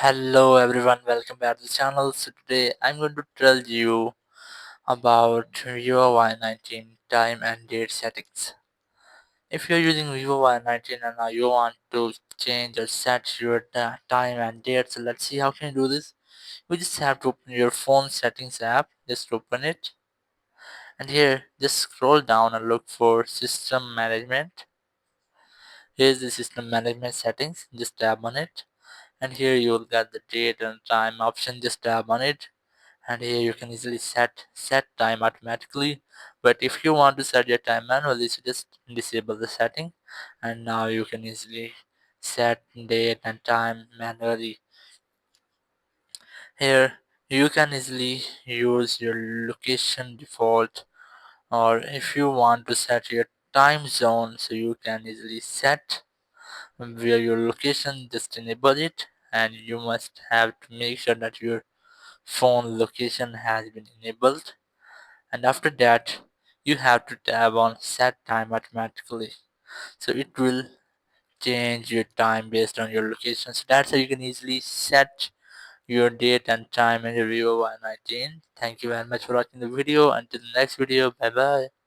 Hello everyone, welcome back to the channel. So today I'm going to tell you about Vivo Y19 time and date settings. If you're using Vivo Y19 and now you want to change or set your time and date, so let's see how can you do this. You just have to open your phone settings app, just open it, and here just scroll down and look for system management. Here's the system management settings, just tap on it, and here you will get the date and time option, just tap on it, and here you can easily set time automatically. But if you want to set your time manually, so just disable the setting, and now you can easily set date and time manually. Here you can easily use your location default, or if you want to set your time zone, so you can easily set where your location, just enable it, and you must have to make sure that your phone location has been enabled, and after that you have to tap on set time automatically, so it will change your time based on your location. So that's how you can easily set your date and time in your Vivo Y19. Thank you very much for watching the video. Until the next video, bye bye.